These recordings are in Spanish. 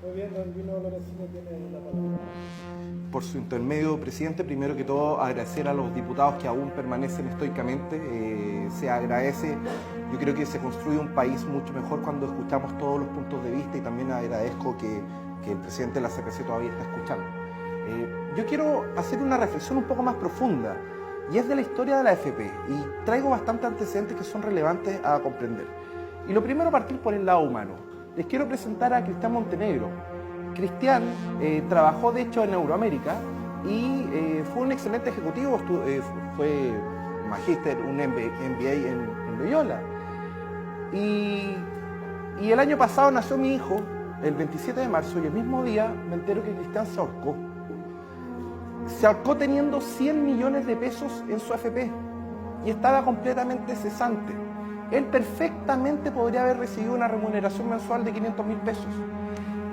Muy bien, don Gino Lorenzini tiene la palabra. Por su intermedio, presidente, primero que todo agradecer a los diputados que aún permanecen estoicamente. Se agradece, yo creo que se construye un país mucho mejor cuando escuchamos todos los puntos de vista y también agradezco que el presidente de la CPC todavía está escuchando. Yo quiero hacer una reflexión un poco más profunda y es de la historia de la AFP y traigo bastantes antecedentes que son relevantes a comprender. Y lo primero, partir por el lado humano. Les quiero presentar a Cristian Montenegro. Cristian trabajó de hecho en Euroamérica y fue un excelente ejecutivo, fue magíster, un MBA en Loyola. Y el año pasado nació mi hijo, el 27 de marzo, y el mismo día me entero que Cristian se ahorcó. Se ahorcó teniendo 100 millones de pesos en su AFP y estaba completamente cesante. Él perfectamente podría haber recibido una remuneración mensual de 500.000 pesos.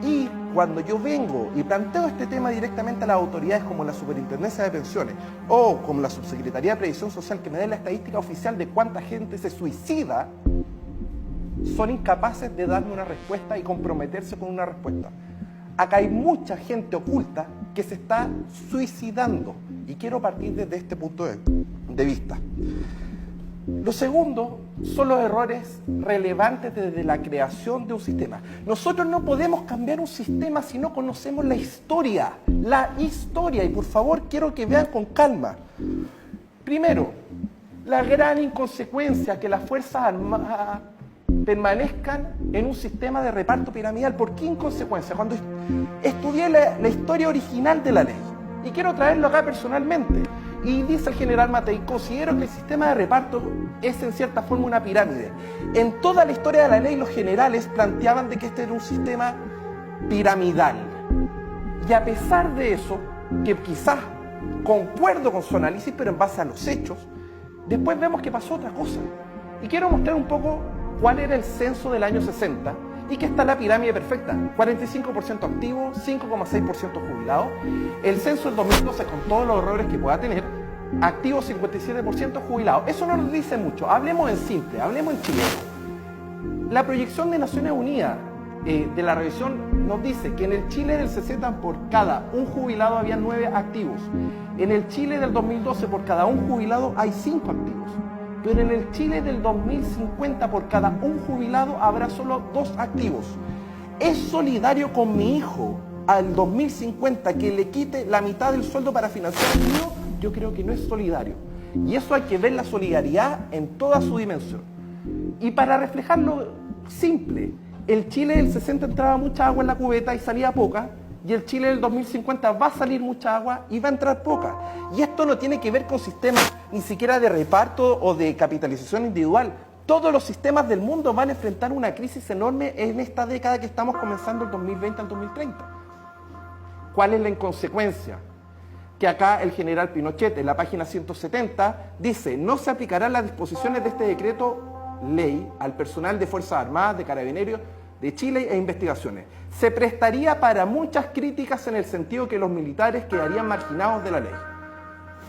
Y cuando yo vengo y planteo este tema directamente a las autoridades como la Superintendencia de Pensiones o como la Subsecretaría de Previsión Social, que me dé la estadística oficial de cuánta gente se suicida, son incapaces de darme una respuesta y comprometerse con una respuesta. Acá hay mucha gente oculta que se está suicidando y quiero partir desde este punto de vista. Lo segundo son los errores relevantes desde la creación de un sistema. Nosotros no podemos cambiar un sistema si no conocemos la historia, y por favor quiero que vean con calma. Primero, la gran inconsecuencia que las Fuerzas Armadas permanezcan en un sistema de reparto piramidal. ¿Por qué inconsecuencia? Cuando estudié la historia original de la ley, y quiero traerlo acá personalmente, y dice el general Matei, considero que el sistema de reparto es en cierta forma una pirámide. En toda la historia de la ley los generales planteaban de que este era un sistema piramidal. Y a pesar de eso, que quizás concuerdo con su análisis, pero en base a los hechos, después vemos que pasó otra cosa. Y quiero mostrar un poco cuál era el censo del año 60 y que está la pirámide perfecta. 45% activos, 5,6% jubilados. El censo del 2012, con todos los errores que pueda tener, activos 57%, jubilados. Eso no nos dice mucho. Hablemos en simple, hablemos en chileno. La proyección de Naciones Unidas de la revisión nos dice que en el Chile del 60 por cada un jubilado había 9 activos. En el Chile del 2012 por cada un jubilado hay 5 activos. Pero en el Chile del 2050 por cada un jubilado habrá solo 2 activos. ¿Es solidario con mi hijo al 2050 que le quite la mitad del sueldo para financiar el mío? Yo creo que no es solidario. Y eso hay que ver la solidaridad en toda su dimensión. Y para reflejarlo simple, el Chile del 60 entraba mucha agua en la cubeta y salía poca, y el Chile del 2050 va a salir mucha agua y va a entrar poca. Y esto no tiene que ver con sistemas ni siquiera de reparto o de capitalización individual. Todos los sistemas del mundo van a enfrentar una crisis enorme en esta década que estamos comenzando, el 2020 al 2030. ¿Cuál es la inconsecuencia? Que acá el general Pinochet, en la página 170, dice: no se aplicarán las disposiciones de este decreto ley al personal de Fuerzas Armadas, de Carabineros de Chile e investigaciones. Se prestaría para muchas críticas en el sentido que los militares quedarían marginados de la ley.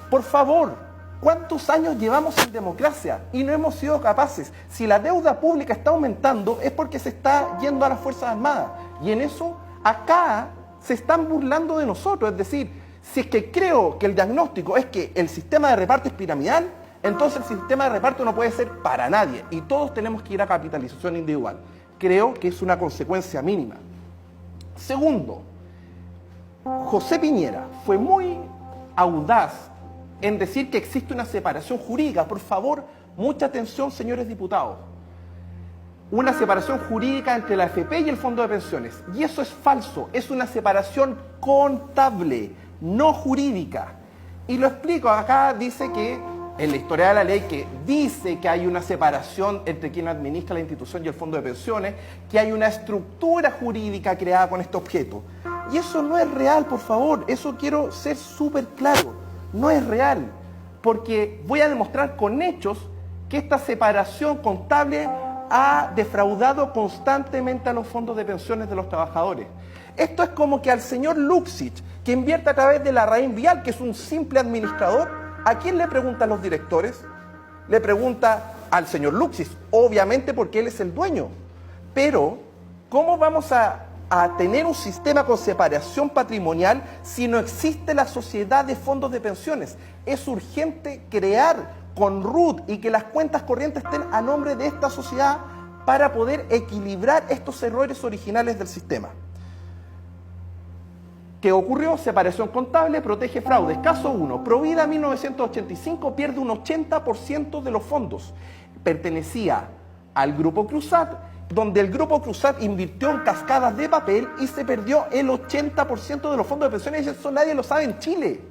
Por favor, ¿cuántos años llevamos en democracia y no hemos sido capaces? Si la deuda pública está aumentando es porque se está yendo a las Fuerzas Armadas. Y en eso, acá se están burlando de nosotros. Es decir, si es que creo que el diagnóstico es que el sistema de reparto es piramidal, entonces el sistema de reparto no puede ser para nadie. Y todos tenemos que ir a capitalización individual. Creo que es una consecuencia mínima. Segundo, José Piñera fue muy audaz en decir que existe una separación jurídica. Por favor, mucha atención, señores diputados. Una separación jurídica entre la AFP y el Fondo de Pensiones. Y eso es falso, es una separación contable, no jurídica. Y lo explico, acá dice que en la historia de la ley que dice que hay una separación entre quien administra la institución y el fondo de pensiones, que hay una estructura jurídica creada con este objeto. Y eso no es real, por favor, eso quiero ser súper claro, no es real, porque voy a demostrar con hechos que esta separación contable ha defraudado constantemente a los fondos de pensiones de los trabajadores. Esto es como que al señor Luxich, que invierte a través de la Raín Vial, que es un simple administrador, ¿a quién le preguntan los directores? Le pregunta al señor Luxich, obviamente porque él es el dueño. Pero, ¿cómo vamos a a tener un sistema con separación patrimonial si no existe la sociedad de fondos de pensiones. Es urgente crear con RUT y que las cuentas corrientes estén a nombre de esta sociedad para poder equilibrar estos errores originales del sistema. ¿Qué ocurrió? Separación contable, protege fraudes. Caso 1. Provida 1985 pierde un 80% de los fondos. Pertenecía al Grupo Cruzat, donde el Grupo Cruzat invirtió en cascadas de papel y se perdió el 80% de los fondos de pensiones. Eso nadie lo sabe en Chile.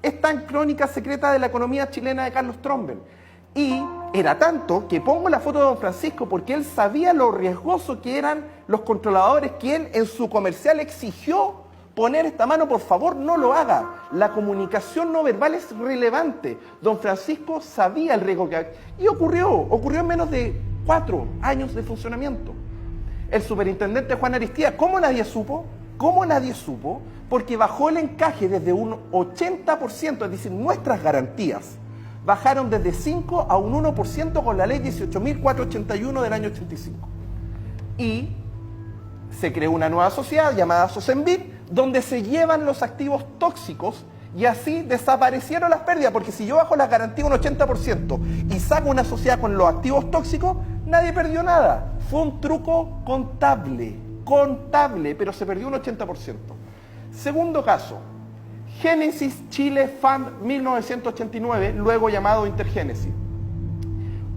Está en Crónica Secreta de la Economía Chilena de Carlos Tromben. Y era tanto que pongo la foto de don Francisco porque él sabía lo riesgoso que eran los controladores, que él en su comercial exigió poner esta mano, por favor, no lo haga. La comunicación no verbal es relevante. Don Francisco sabía el riesgo que había. Y ocurrió en menos de 4 años de funcionamiento. El superintendente Juan Aristía, ¿cómo nadie supo? ¿Cómo nadie supo? Porque bajó el encaje desde un 80%, es decir, nuestras garantías bajaron desde 5 a un 1% con la ley 18.481 del año 85. Y se creó una nueva sociedad llamada Socenbir, donde se llevan los activos tóxicos y así desaparecieron las pérdidas, porque si yo bajo la garantía un 80% y saco una sociedad con los activos tóxicos, nadie perdió nada. Fue un truco contable, pero se perdió un 80%. Segundo caso, Génesis Chile Fund 1989, luego llamado Intergénesis.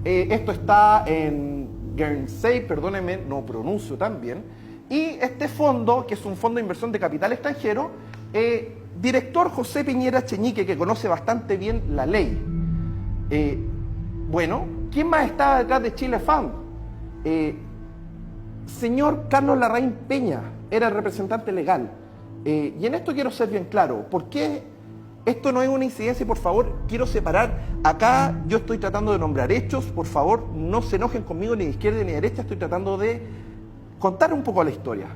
Esto está en Guernsey, perdónenme, no pronuncio tan bien. Y este fondo, que es un fondo de inversión de capital extranjero, director José Piñera Cheñique, que conoce bastante bien la ley. Bueno, ¿quién más estaba detrás de Chile Fund? Señor Carlos Larraín Peña, era el representante legal. Y en esto quiero ser bien claro, porque esto no es una incidencia y por favor quiero separar. Acá yo estoy tratando de nombrar hechos, por favor no se enojen conmigo ni de izquierda ni de derecha, estoy tratando de contar un poco la historia.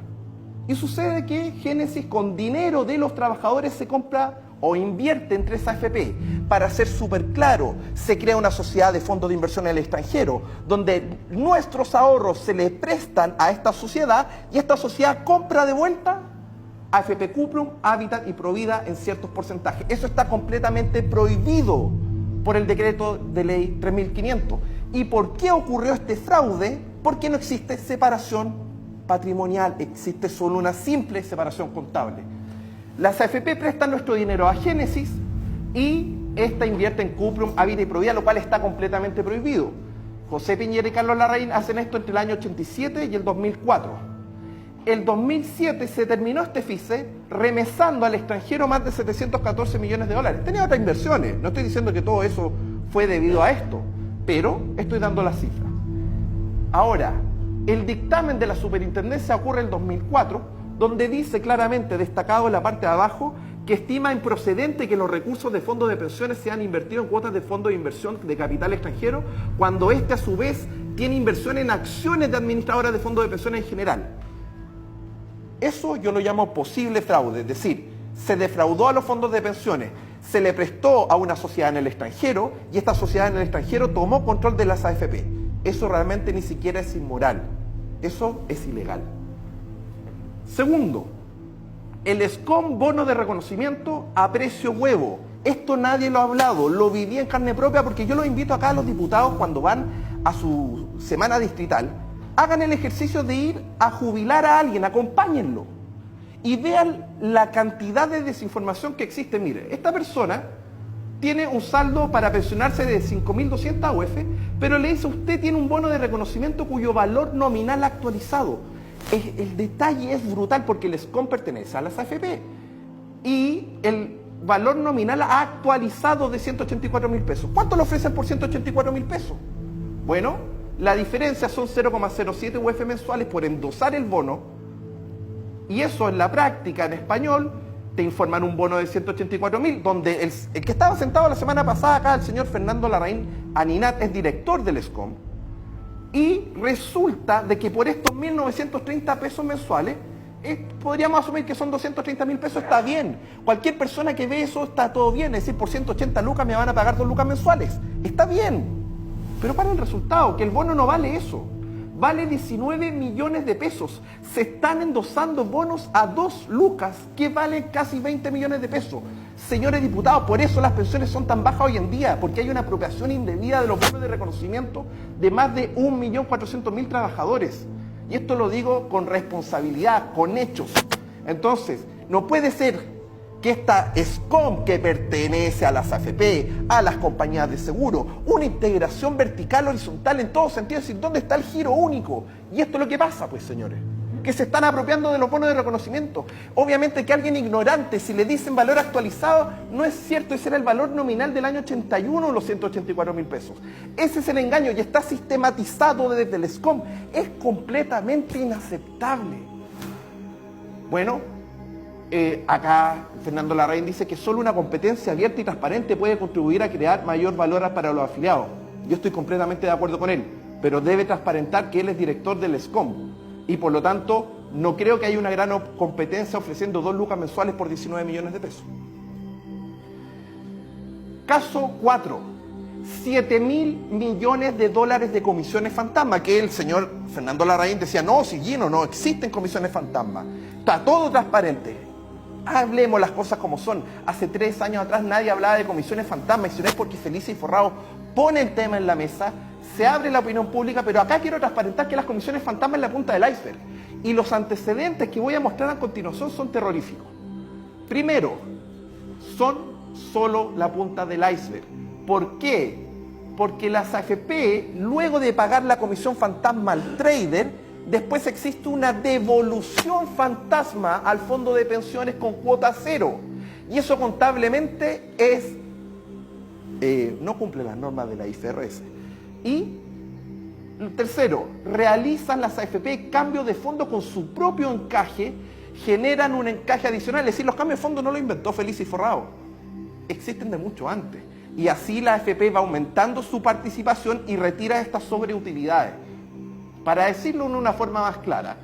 Y sucede que Génesis con dinero de los trabajadores se compra o invierte en 3 AFP. Para ser súper claro, se crea una sociedad de fondos de inversión en el extranjero, donde nuestros ahorros se le prestan a esta sociedad y esta sociedad compra de vuelta AFP Cuprum, Habitat y Provida en ciertos porcentajes. Eso está completamente prohibido por el decreto de ley 3500. ¿Y por qué ocurrió este fraude? Porque no existe separación patrimonial, existe solo una simple separación contable. Las AFP prestan nuestro dinero a Génesis y esta invierte en Cuprum, Habitat y Provida, lo cual está completamente prohibido. José Piñera y Carlos Larraín hacen esto entre el año 87 y el 2004. El 2007 se terminó este FICE remesando al extranjero más de 714 millones de dólares. Tenía otras inversiones, no estoy diciendo que todo eso fue debido a esto, pero estoy dando la cifra. Ahora, el dictamen de la superintendencia ocurre en el 2004, donde dice claramente, destacado en la parte de abajo, que estima improcedente que los recursos de fondos de pensiones sean invertidos en cuotas de fondos de inversión de capital extranjero, cuando este a su vez tiene inversión en acciones de administradoras de fondos de pensiones en general. Eso yo lo llamo posible fraude, es decir, se defraudó a los fondos de pensiones, se le prestó a una sociedad en el extranjero y esta sociedad en el extranjero tomó control de las AFP. Eso realmente ni siquiera es inmoral, eso es ilegal. Segundo, el SCOM bono de reconocimiento a precio huevo. Esto nadie lo ha hablado, lo viví en carne propia porque yo los invito acá a los diputados cuando van a su semana distrital, hagan el ejercicio de ir a jubilar a alguien, acompáñenlo y vean la cantidad de desinformación que existe. Mire, esta persona tiene un saldo para pensionarse de 5.200 UF, pero le dice: usted tiene un bono de reconocimiento cuyo valor nominal actualizado. El detalle es brutal porque el SCOM pertenece a las AFP y el valor nominal ha actualizado de 184.000 pesos. ¿Cuánto le ofrecen por 184.000 pesos? Bueno, la diferencia son 0,07 UF mensuales por endosar el bono, y eso en la práctica, en español, te informan un bono de 184.000, donde el que estaba sentado la semana pasada acá, el señor Fernando Larraín Aninat, es director del SCOM, y resulta de que por estos 1.930 pesos mensuales, podríamos asumir que son 230.000 pesos, está bien. Cualquier persona que ve eso está todo bien, es decir, por 180 lucas me van a pagar 2 lucas mensuales, está bien. Pero para el resultado, que el bono no vale eso, vale 19 millones de pesos. Se están endosando bonos a 2 lucas que valen casi 20 millones de pesos. Señores diputados, por eso las pensiones son tan bajas hoy en día, porque hay una apropiación indebida de los bonos de reconocimiento de más de 1.400.000 trabajadores. Y esto lo digo con responsabilidad, con hechos. Entonces, no puede ser que esta SCOM, que pertenece a las AFP, a las compañías de seguro, una integración vertical, horizontal en todos sentidos, es decir, ¿dónde está el giro único? Y esto es lo que pasa, pues, señores, que se están apropiando de los bonos de reconocimiento. Obviamente que alguien ignorante, si le dicen valor actualizado, no es cierto, ese era el valor nominal del año 81, los 184.000 pesos. Ese es el engaño y está sistematizado desde el SCOM. Es completamente inaceptable. Bueno, acá Fernando Larraín dice que solo una competencia abierta y transparente puede contribuir a crear mayor valor para los afiliados. Yo estoy completamente de acuerdo con él, pero debe transparentar que él es director del SCOM y por lo tanto no creo que haya una gran competencia ofreciendo 2 lucas mensuales por 19 millones de pesos. Caso 4. 7.000 millones de dólares de comisiones fantasma, que el señor Fernando Larraín decía, no, si Gino, no existen comisiones fantasma. Está todo transparente. Hablemos las cosas como son. Hace 3 años atrás nadie hablaba de comisiones fantasma, y si no es porque Felices y Forrado pone el tema en la mesa, se abre la opinión pública, pero acá quiero transparentar que las comisiones fantasma es la punta del iceberg. Y los antecedentes que voy a mostrar a continuación son terroríficos. Primero, son solo la punta del iceberg. ¿Por qué? Porque las AFP, luego de pagar la comisión fantasma al trader, después existe una devolución fantasma al fondo de pensiones con cuota cero. Y eso contablemente no cumple las normas de la IFRS. Y tercero, realizan las AFP cambios de fondo con su propio encaje, generan un encaje adicional. Es decir, los cambios de fondo no lo inventó Felices y Forrado, existen de mucho antes. Y así la AFP va aumentando su participación y retira estas sobreutilidades. Para decirlo de una forma más clara,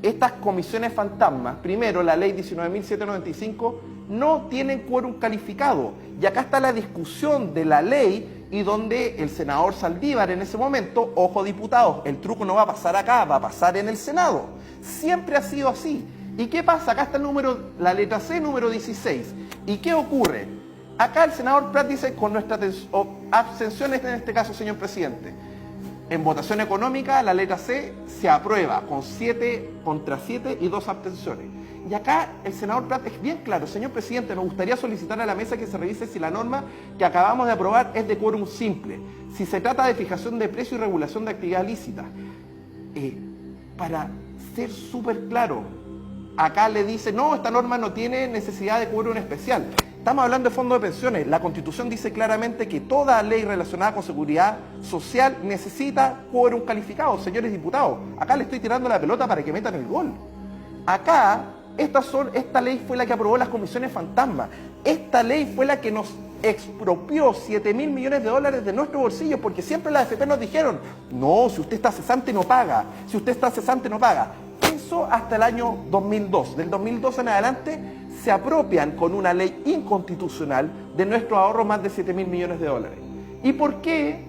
estas comisiones fantasmas, primero la ley 19.795, no tienen quórum calificado. Y acá está la discusión de la ley y donde el senador Saldívar en ese momento, ojo diputados, el truco no va a pasar acá, va a pasar en el Senado. Siempre ha sido así. ¿Y qué pasa? Acá está la letra C, número 16. ¿Y qué ocurre? Acá el senador Prat dice, con nuestras abstenciones en este caso, señor presidente, en votación económica la letra C se aprueba con 7 contra 7 y 2 abstenciones. Y acá el senador Prat es bien claro, señor presidente, me gustaría solicitar a la mesa que se revise si la norma que acabamos de aprobar es de quórum simple, si se trata de fijación de precio y regulación de actividad lícita. Para ser súper claro, acá le dice, no, esta norma no tiene necesidad de quórum especial. Estamos hablando de fondos de pensiones. La Constitución dice claramente que toda ley relacionada con seguridad social necesita quórum calificado. Señores diputados, acá le estoy tirando la pelota para que metan el gol. Acá, esta ley fue la que aprobó las comisiones fantasma. Esta ley fue la que nos expropió 7.000 millones de dólares de nuestros bolsillos, porque siempre las AFP nos dijeron, no, si usted está cesante no paga, si usted está cesante no paga. Eso hasta el año 2002. Del 2002 en adelante se apropian con una ley inconstitucional de nuestro ahorro más de 7.000 millones de dólares. ¿Y por qué?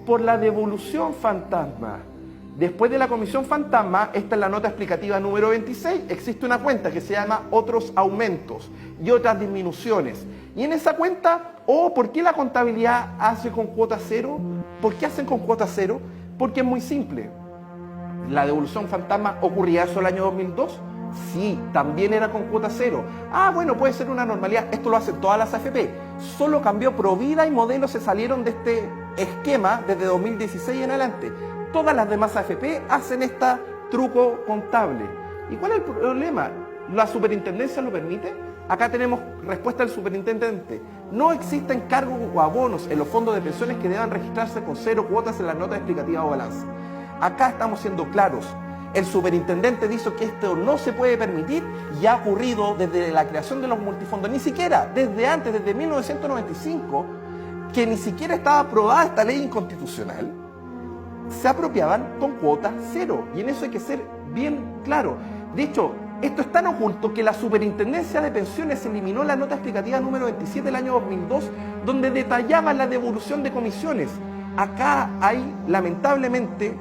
Por la devolución fantasma. Después de la comisión fantasma, esta es la nota explicativa número 26, existe una cuenta que se llama otros aumentos y otras disminuciones. Y en esa cuenta, ¿por qué la contabilidad hace con cuota cero? ¿Por qué hacen con cuota cero? Porque es muy simple. ¿La devolución fantasma ocurría eso el año 2002? Sí, también era con cuota cero. Bueno, puede ser una normalidad. Esto lo hacen todas las AFP. Solo cambió Provida y Modelo, se salieron de este esquema desde 2016 en adelante. Todas las demás AFP hacen este truco contable. ¿Y cuál es el problema? ¿La superintendencia lo permite? Acá tenemos respuesta del superintendente. No existen cargos o abonos en los fondos de pensiones que deban registrarse con 0 cuotas en la nota explicativa o balance. Acá estamos siendo claros. El superintendente dice que esto no se puede permitir y ha ocurrido desde la creación de los multifondos, ni siquiera desde antes, desde 1995, que ni siquiera estaba aprobada esta ley inconstitucional, se apropiaban con cuota cero. Y en eso hay que ser bien claro. De hecho, esto es tan oculto que la Superintendencia de Pensiones eliminó la nota explicativa número 27 del año 2002, donde detallaba la devolución de comisiones. Acá hay, lamentablemente,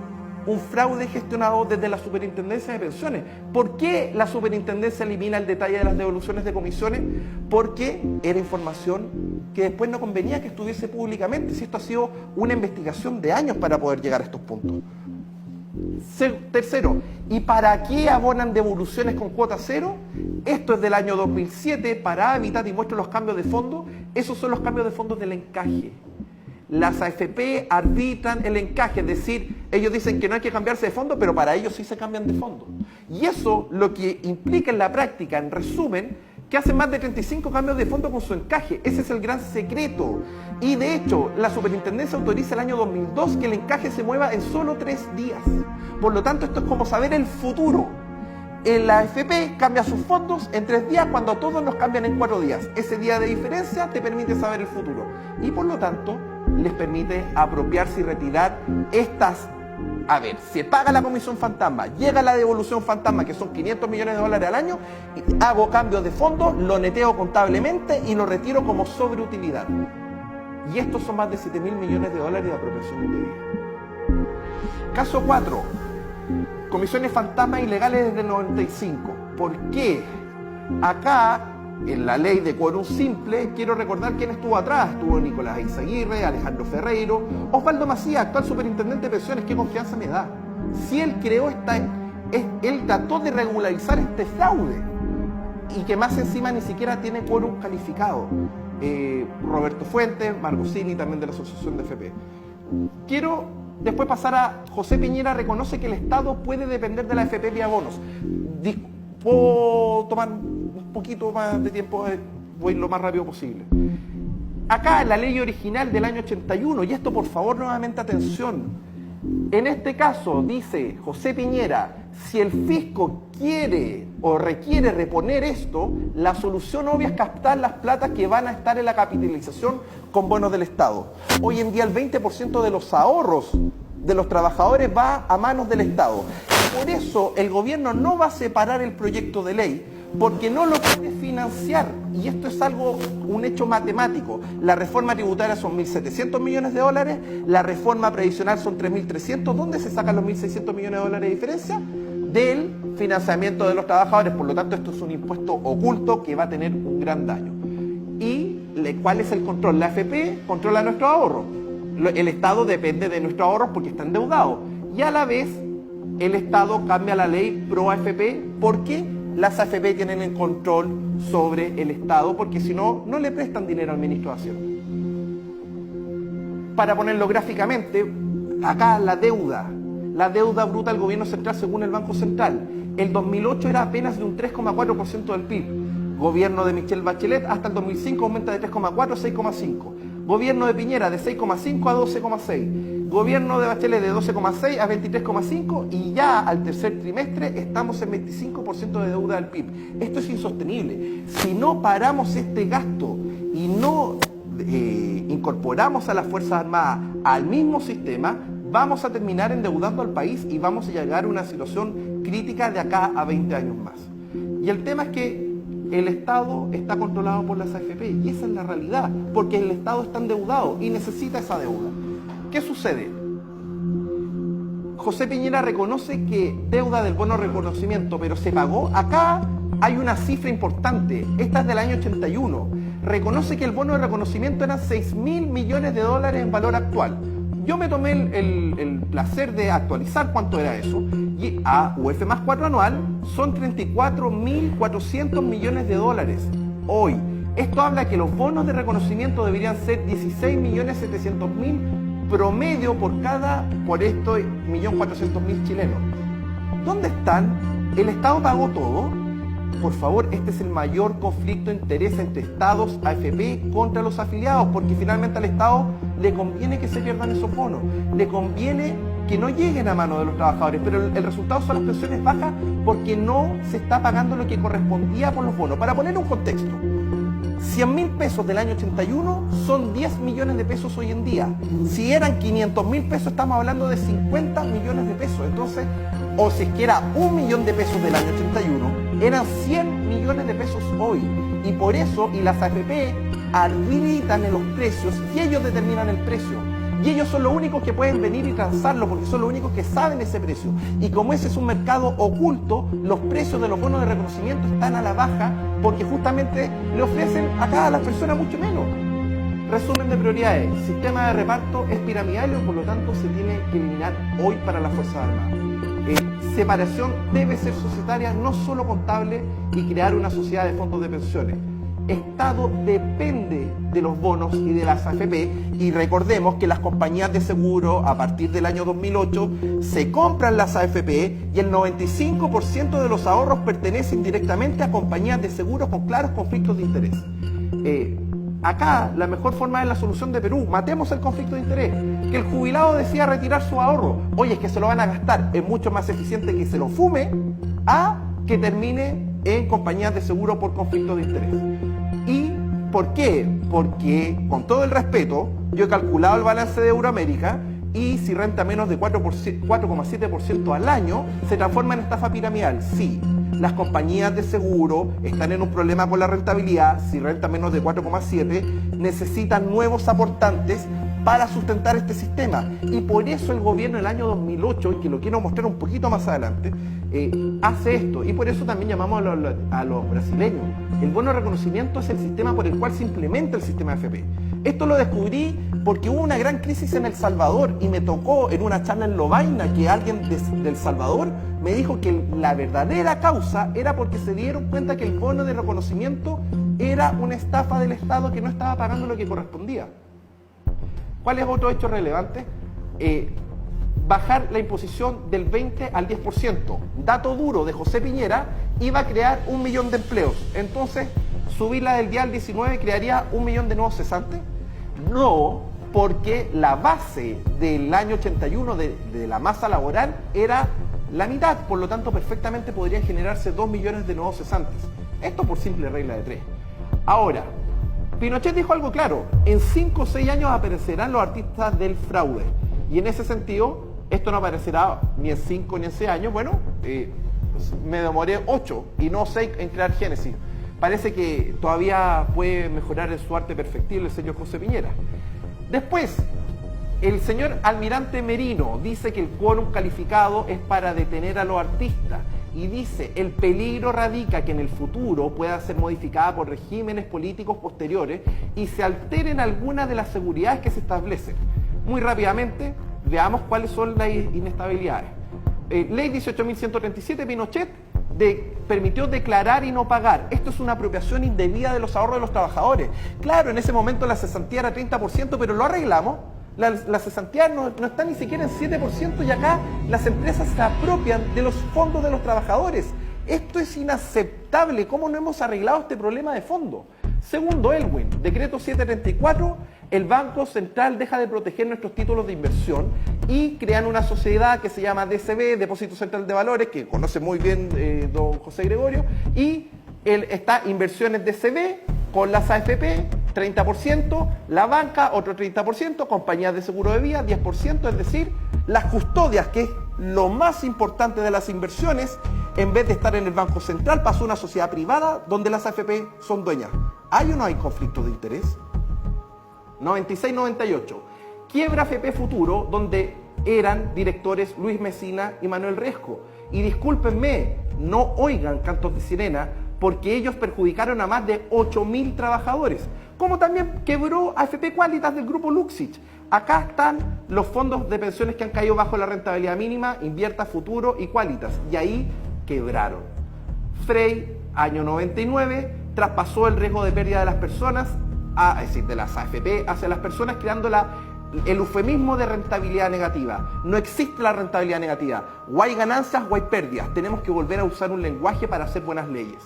un fraude gestionado desde la Superintendencia de Pensiones. ¿Por qué la Superintendencia elimina el detalle de las devoluciones de comisiones? Porque era información que después no convenía que estuviese públicamente. Si esto ha sido una investigación de años para poder llegar a estos puntos. Tercero, ¿y para qué abonan devoluciones con cuota cero? Esto es del año 2007 para Hábitat y muestro los cambios de fondo. Esos son los cambios de fondos del encaje. Las AFP arbitran el encaje, es decir, ellos dicen que no hay que cambiarse de fondo, pero para ellos sí se cambian de fondo. Y eso lo que implica en la práctica, en resumen, que hacen más de 35 cambios de fondo con su encaje. Ese es el gran secreto. Y de hecho, la Superintendencia autoriza el año 2002 que el encaje se mueva en solo 3 días. Por lo tanto, esto es como saber el futuro. La AFP cambia sus fondos en 3 días cuando todos los cambian en 4 días. Ese día de diferencia te permite saber el futuro. Y por lo tanto, les permite apropiarse y retirar estas. A ver, se paga la comisión fantasma, llega la devolución fantasma, que son 500 millones de dólares al año, y hago cambios de fondo, lo neteo contablemente y lo retiro como sobreutilidad. Y estos son más de 7.000 millones de dólares de apropiación indebida. Caso 4. Comisiones fantasmas ilegales desde el 95. ¿Por qué? Acá, en la ley de quórum simple, quiero recordar quién estuvo atrás. Estuvo Nicolás Eizaguirre, Alejandro Ferreiro, Osvaldo Macías, actual superintendente de pensiones. ¿Qué confianza me da? Si él creó él trató de regularizar este fraude y que más encima ni siquiera tiene quórum calificado. Roberto Fuentes, Margosini, también de la Asociación de FP. Quiero después pasar a José Piñera. Reconoce que el Estado puede depender de la FP vía bonos. Puedo tomar un poquito más de tiempo, voy lo más rápido posible. Acá en la ley original del año 81, y esto por favor nuevamente atención, en este caso dice José Piñera, si el fisco quiere o requiere reponer esto, la solución obvia es captar las platas que van a estar en la capitalización con bonos del Estado. Hoy en día el 20% de los ahorros de los trabajadores va a manos del Estado. Por eso el gobierno no va a separar el proyecto de ley, porque no lo puede financiar. Y esto es un hecho matemático. La reforma tributaria son 1.700 millones de dólares, la reforma previsional son 3.300. ¿Dónde se sacan los 1.600 millones de dólares de diferencia? Del financiamiento de los trabajadores. Por lo tanto, esto es un impuesto oculto que va a tener un gran daño. ¿Y cuál es el control? La AFP controla nuestro ahorro. El Estado depende de nuestros ahorros porque está endeudado. Y a la vez, el Estado cambia la ley pro AFP porque las AFP tienen el control sobre el Estado, porque si no, no le prestan dinero al ministro de Hacienda. Para ponerlo gráficamente, acá la deuda bruta del gobierno central según el Banco Central. El 2008 era apenas de un 3,4% del PIB. Gobierno de Michelle Bachelet hasta el 2005 aumenta de 3,4 a 6,5. Gobierno de Piñera de 6,5 a 12,6. Gobierno de Bachelet de 12,6 a 23,5 y ya al tercer trimestre estamos en 25% de deuda del PIB. Esto es insostenible. Si no paramos este gasto y no incorporamos a las Fuerzas Armadas al mismo sistema, vamos a terminar endeudando al país y vamos a llegar a una situación crítica de acá a 20 años más. Y el tema es que el Estado está controlado por las AFP y esa es la realidad, porque el Estado está endeudado y necesita esa deuda. ¿Qué sucede? José Piñera reconoce que deuda del bono de reconocimiento, pero se pagó. Acá hay una cifra importante, esta es del año 81. Reconoce que el bono de reconocimiento eran 6.000 millones de dólares en valor actual. Yo me tomé el placer de actualizar cuánto era eso. Y a UF más 4 anual son 34.400 millones de dólares hoy. Esto habla que los bonos de reconocimiento deberían ser 16.700.000 promedio por estos 1.400.000 chilenos. ¿Dónde están? ¿El Estado pagó todo? Por favor, este es el mayor conflicto de interés entre Estados, AFP, contra los afiliados, porque finalmente al Estado le conviene que se pierdan esos bonos, le conviene que no lleguen a manos de los trabajadores, pero el resultado son las pensiones bajas porque no se está pagando lo que correspondía por los bonos. Para poner un contexto, 100.000 pesos del año 81 son 10 millones de pesos hoy en día. Si eran 500.000 pesos, estamos hablando de 50 millones de pesos. Entonces, o si es que era 1 millón de pesos del año 81, eran 100 millones de pesos hoy. Y por eso, y las AFP arbitran en los precios y ellos determinan el precio. Y ellos son los únicos que pueden venir y transarlo porque son los únicos que saben ese precio. Y como ese es un mercado oculto, los precios de los bonos de reconocimiento están a la baja porque justamente le ofrecen acá a las personas mucho menos. Resumen de prioridades. El sistema de reparto es piramidal y por lo tanto se tiene que eliminar hoy para las Fuerzas Armadas. Separación debe ser societaria, no solo contable, y crear una sociedad de fondos de pensiones. Estado depende de los bonos y de las AFP, y recordemos que las compañías de seguro a partir del año 2008 se compran las AFP y el 95% de los ahorros pertenecen directamente a compañías de seguros con claros conflictos de interés. Acá la mejor forma es la solución de Perú, matemos el conflicto de interés, que el jubilado decida retirar su ahorro, oye, es que se lo van a gastar, es mucho más eficiente que se lo fume a que termine en compañías de seguro por conflicto de interés. ¿Y por qué? Porque, con todo el respeto, yo he calculado el balance de Euroamérica y si renta menos de 4,7% al año, se transforma en estafa piramidal. Sí, las compañías de seguro están en un problema con la rentabilidad. Si renta menos de 4,7, necesitan nuevos aportantes para sustentar este sistema. Y por eso el gobierno en el año 2008, y que lo quiero mostrar un poquito más adelante, hace esto. Y por eso también llamamos a los brasileños. El bono de reconocimiento es el sistema por el cual se implementa el sistema AFP. Esto lo descubrí porque hubo una gran crisis en El Salvador y me tocó en una charla en Lovaina que alguien de El Salvador me dijo que la verdadera causa era porque se dieron cuenta que el bono de reconocimiento era una estafa del Estado que no estaba pagando lo que correspondía. ¿Cuál es otro hecho relevante? Bajar la imposición del 20 al 10%. Dato duro de José Piñera, iba a crear 1 millón de empleos. Entonces, subirla del 10 al 19 crearía 1 millón de nuevos cesantes. No, porque la base del año 81 de la masa laboral era la mitad, por lo tanto perfectamente podrían generarse 2 millones de nuevos cesantes. Esto por simple regla de 3. Ahora, Pinochet dijo algo claro, en 5 o 6 años aparecerán los artistas del fraude. Y en ese sentido, esto no aparecerá ni en 5 ni en 6 años. Bueno, me demoré 8 y no 6 en crear Génesis. Parece que todavía puede mejorar en su arte perfectible el señor José Piñera. Después, el señor almirante Merino dice que el quórum calificado es para detener a los artistas y dice el peligro radica que en el futuro pueda ser modificada por regímenes políticos posteriores y se alteren algunas de las seguridades que se establecen. Muy rápidamente, veamos cuáles son las inestabilidades. Ley 18.137, Pinochet permitió declarar y no pagar. Esto es una apropiación indebida de los ahorros de los trabajadores. Claro, en ese momento la cesantía era 30%, pero lo arreglamos. La cesantía no está ni siquiera en 7% y acá las empresas se apropian de los fondos de los trabajadores. Esto es inaceptable. ¿Cómo no hemos arreglado este problema de fondo? Segundo, Elwin, decreto 734, el Banco Central deja de proteger nuestros títulos de inversión y crean una sociedad que se llama DCB, Depósito Central de Valores, que conoce muy bien don José Gregorio, y está inversiones DCB con las AFP, 30%, la banca, otro 30%, compañías de seguro de vida, 10%, es decir, las custodias, que es lo más importante de las inversiones, en vez de estar en el Banco Central, pasó a una sociedad privada donde las AFP son dueñas. ¿Hay o no hay conflicto de interés? 96-98. Quiebra AFP Futuro, donde eran directores Luis Mesina y Manuel Riesco. Y discúlpenme, no oigan cantos de sirena, porque ellos perjudicaron a más de 8.000 trabajadores. Como también quebró AFP Qualitas del grupo Luxich. Acá están los fondos de pensiones que han caído bajo la rentabilidad mínima, Invierta, Futuro y Qualitas. Y ahí quebraron. Frey, año 99, traspasó el riesgo de pérdida de las personas, es decir, de las AFP hacia las personas, creando el eufemismo de rentabilidad negativa. No existe la rentabilidad negativa. O hay ganancias o hay pérdidas. Tenemos que volver a usar un lenguaje para hacer buenas leyes.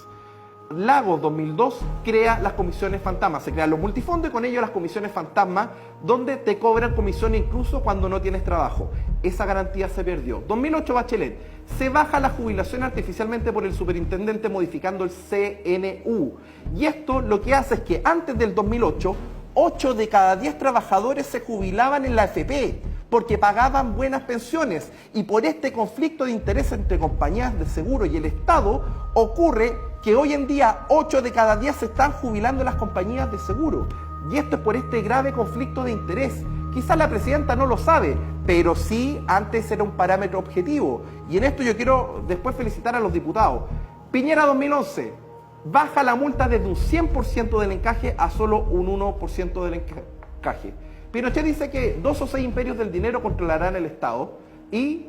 Lagos 2002 crea las comisiones fantasma. Se crean los multifondos y con ello las comisiones fantasma, donde te cobran comisión incluso cuando no tienes trabajo. Esa garantía se perdió. 2008 Bachelet. Se baja la jubilación artificialmente por el superintendente modificando el CNU. Y esto lo que hace es que antes del 2008, 8 de cada 10 trabajadores se jubilaban en la AFP porque pagaban buenas pensiones. Y por este conflicto de interés entre compañías de seguro y el Estado, ocurre que hoy en día 8 de cada 10 se están jubilando en las compañías de seguro. Y esto es por este grave conflicto de interés. Quizás la presidenta no lo sabe, pero sí antes era un parámetro objetivo. Y en esto yo quiero después felicitar a los diputados. Piñera 2011, baja la multa desde un 100% del encaje a solo un 1% del encaje. Pinochet dice que 2 o 6 imperios del dinero controlarán el Estado. ¿Y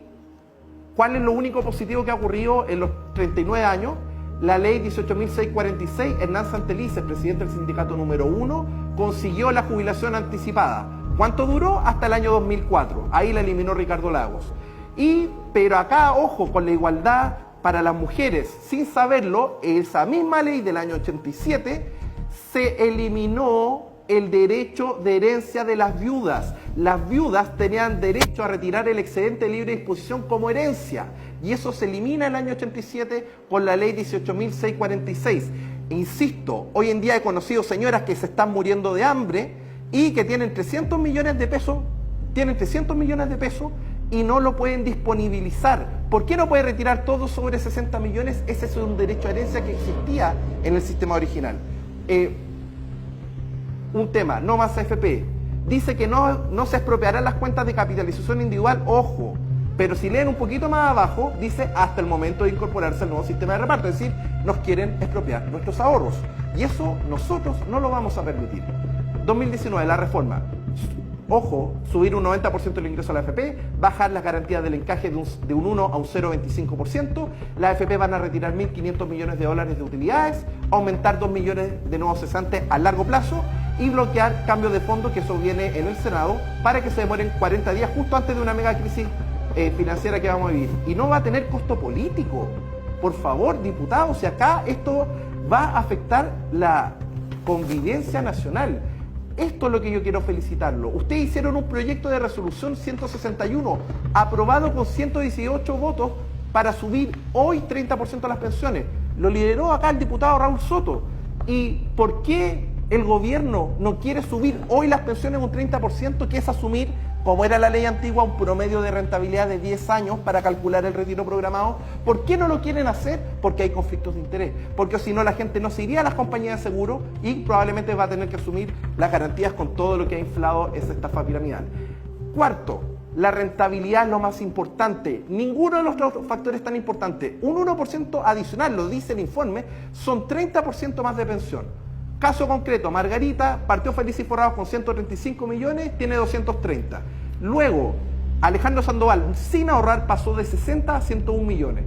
cuál es lo único positivo que ha ocurrido en los 39 años? La ley 18.646, Hernán Santelices, presidente del sindicato número 1, consiguió la jubilación anticipada. ¿Cuánto duró? Hasta el año 2004. Ahí la eliminó Ricardo Lagos. Pero acá, ojo, con la igualdad para las mujeres, sin saberlo, esa misma ley del año 87 se eliminó el derecho de herencia de las viudas. Las viudas tenían derecho a retirar el excedente de libre disposición como herencia. Y eso se elimina en el año 87 con la ley 18.646. Insisto, hoy en día he conocido señoras que se están muriendo de hambre y que tienen 300 millones de pesos, y no lo pueden disponibilizar. ¿Por qué no puede retirar todo sobre 60 millones? Ese es un derecho a herencia que existía en el sistema original. Un tema, no más AFP. Dice que no se expropiarán las cuentas de capitalización individual, ojo. Pero si leen un poquito más abajo, dice hasta el momento de incorporarse al nuevo sistema de reparto. Es decir, nos quieren expropiar nuestros ahorros. Y eso nosotros no lo vamos a permitir. 2019, la reforma. Ojo, subir un 90% el ingreso a la AFP, bajar las garantías del encaje de un 1 a un 0,25%. Las AFP van a retirar 1.500 millones de dólares de utilidades, aumentar 2 millones de nuevos cesantes a largo plazo y bloquear cambios de fondo, que eso viene en el Senado, para que se demoren 40 días justo antes de una mega crisis financiera que vamos a vivir. Y no va a tener costo político. Por favor, diputados, si acá esto va a afectar la convivencia nacional. Esto es lo que yo quiero felicitarlo. Ustedes hicieron un proyecto de resolución 161, aprobado con 118 votos, para subir hoy 30% las pensiones. Lo lideró acá el diputado Raúl Soto. ¿Y por qué el gobierno no quiere subir hoy las pensiones un 30%, que es asumir, como era la ley antigua, un promedio de rentabilidad de 10 años para calcular el retiro programado? ¿Por qué no lo quieren hacer? Porque hay conflictos de interés. Porque si no, la gente no se iría a las compañías de seguro y probablemente va a tener que asumir las garantías con todo lo que ha inflado esa estafa piramidal. Cuarto, la rentabilidad es lo más importante. Ninguno de los otros factores es tan importante. Un 1% adicional, lo dice el informe, son 30% más de pensión. Caso concreto, Margarita partió feliz y forrado con 135 millones, tiene 230. Luego, Alejandro Sandoval, sin ahorrar, pasó de 60 a 101 millones.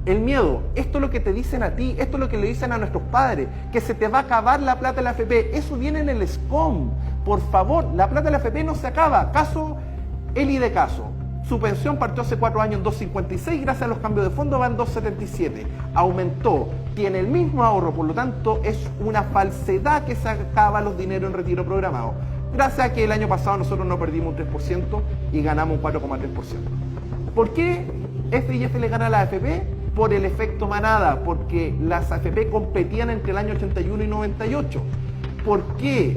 El miedo, esto es lo que te dicen a ti, esto es lo que le dicen a nuestros padres, que se te va a acabar la plata de la AFP. Eso viene en el SCOM. Por favor, la plata de la AFP no se acaba. Caso Eli de Caso. Su pensión partió hace 4 años en 2.56, gracias a los cambios de fondo va en 2.77. Aumentó, tiene el mismo ahorro, por lo tanto es una falsedad que se acaba los dineros en retiro programado. Gracias a que el año pasado nosotros no perdimos un 3% y ganamos un 4,3%. ¿Por qué FIF le gana a la AFP? Por el efecto manada, porque las AFP competían entre el año 81 y 98. ¿Por qué?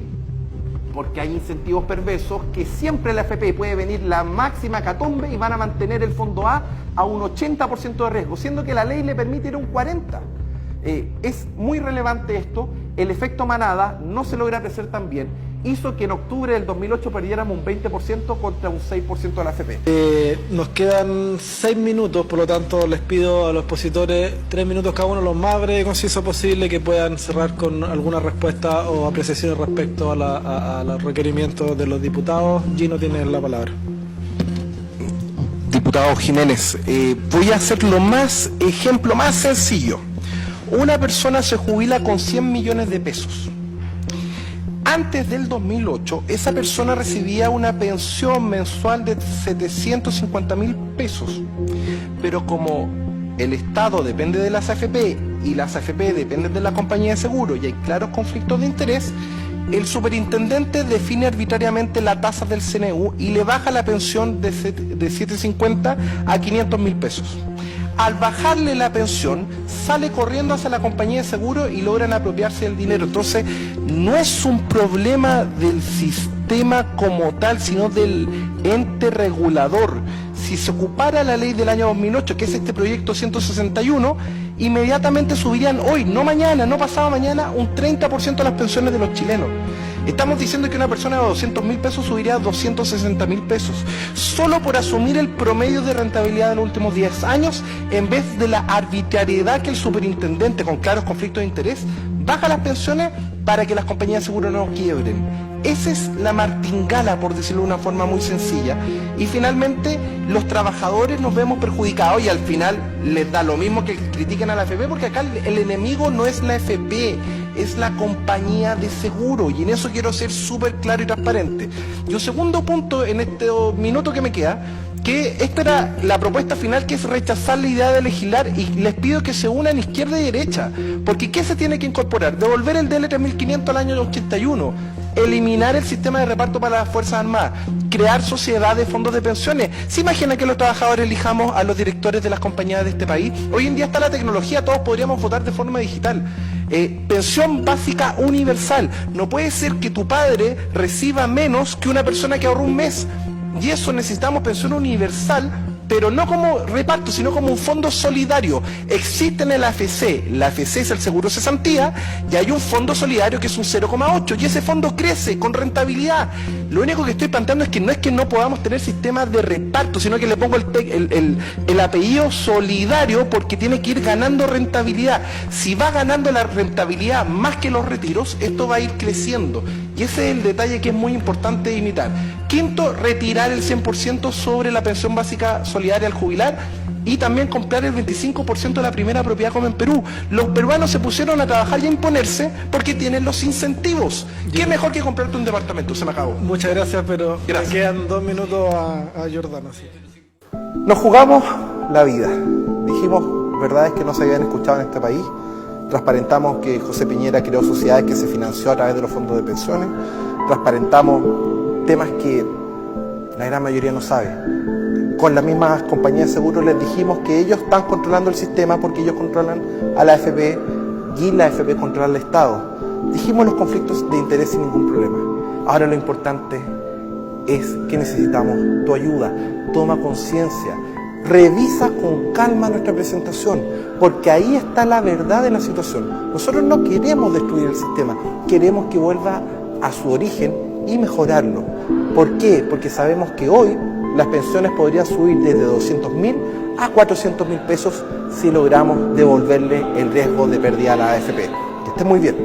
Porque hay incentivos perversos que siempre la AFP puede venir la máxima catombe y van a mantener el fondo A un 80% de riesgo, siendo que la ley le permite ir a un 40%. Es muy relevante esto. El efecto manada no se logra apreciar tan bien. Hizo que en octubre del 2008 perdiéramos un 20% contra un 6% de la AFP. Nos quedan 6 minutos, por lo tanto les pido a los expositores 3 minutos cada uno, lo más breve y conciso posible, que puedan cerrar con alguna respuesta o apreciaciones respecto a los requerimientos de los diputados. Gino tiene la palabra. Diputado Jiménez, voy a hacer ejemplo más sencillo. Una persona se jubila con 100 millones de pesos. Antes del 2008, esa persona recibía una pensión mensual de 750.000 pesos. Pero como el Estado depende de las AFP y las AFP dependen de la compañía de seguro y hay claros conflictos de interés, el superintendente define arbitrariamente la tasa del CNU y le baja la pensión de 750 a 500.000 pesos. Al bajarle la pensión, sale corriendo hacia la compañía de seguro y logran apropiarse del dinero. Entonces, no es un problema del sistema como tal, sino del ente regulador. Si se ocupara la ley del año 2008, que es este proyecto 161, inmediatamente subirían hoy, no mañana, no pasado mañana, un 30% de las pensiones de los chilenos. Estamos diciendo que una persona de 200.000 pesos subiría a 260.000 pesos, solo por asumir el promedio de rentabilidad de los últimos 10 años, en vez de la arbitrariedad que el superintendente, con claros conflictos de interés, baja las pensiones para que las compañías de seguro no quiebren. Esa es la martingala, por decirlo de una forma muy sencilla. Y finalmente, los trabajadores nos vemos perjudicados y al final les da lo mismo que critiquen a la AFP, porque acá el enemigo no es la AFP, es la compañía de seguro. Y en eso quiero ser súper claro y transparente. Y un segundo punto en este minuto que me queda, que esta era la propuesta final, que es rechazar la idea de legislar, y les pido que se unan izquierda y derecha, porque ¿qué se tiene que incorporar? Devolver el DL 3500 al año 81, eliminar el sistema de reparto para las Fuerzas Armadas, crear sociedades, fondos de pensiones. ¿Se imagina que los trabajadores elijamos a los directores de las compañías de este país? Hoy en día está la tecnología, todos podríamos votar de forma digital. Pensión básica universal. No puede ser que tu padre reciba menos que una persona que ahorró un mes. Y eso, necesitamos pensión universal, pero no como reparto, sino como un fondo solidario. Existe en el AFC, la AFC es el seguro cesantía, y hay un fondo solidario que es un 0,8, y ese fondo crece con rentabilidad. Lo único que estoy planteando es que no podamos tener sistemas de reparto, sino que le pongo el apellido solidario, porque tiene que ir ganando rentabilidad. Si va ganando la rentabilidad más que los retiros, esto va a ir creciendo. Y ese es el detalle que es muy importante imitar. Quinto, retirar el 100% sobre la pensión básica solidaria al jubilar, y también comprar el 25% de la primera propiedad, como en Perú. Los peruanos se pusieron a trabajar y a imponerse porque tienen los incentivos. ¿Qué mejor que comprarte un departamento? Se me acabó. Muchas gracias, pero Gracias. me quedan 2 minutos a Jordano. Sí. Nos jugamos la vida. Dijimos verdades que no se habían escuchado en este país. Transparentamos que José Piñera creó sociedades que se financió a través de los fondos de pensiones. Transparentamos temas que la gran mayoría no sabe. Con las mismas compañías de seguros les dijimos que ellos están controlando el sistema porque ellos controlan a la AFP y la AFP controla al Estado. Dijimos los conflictos de interés sin ningún problema. Ahora lo importante es que necesitamos tu ayuda. Toma conciencia. Revisa con calma nuestra presentación, porque ahí está la verdad de la situación. Nosotros no queremos destruir el sistema, queremos que vuelva a su origen y mejorarlo. ¿Por qué? Porque sabemos que hoy las pensiones podrían subir desde 200.000 a 400.000 pesos si logramos devolverle el riesgo de pérdida a la AFP. Que esté muy bien.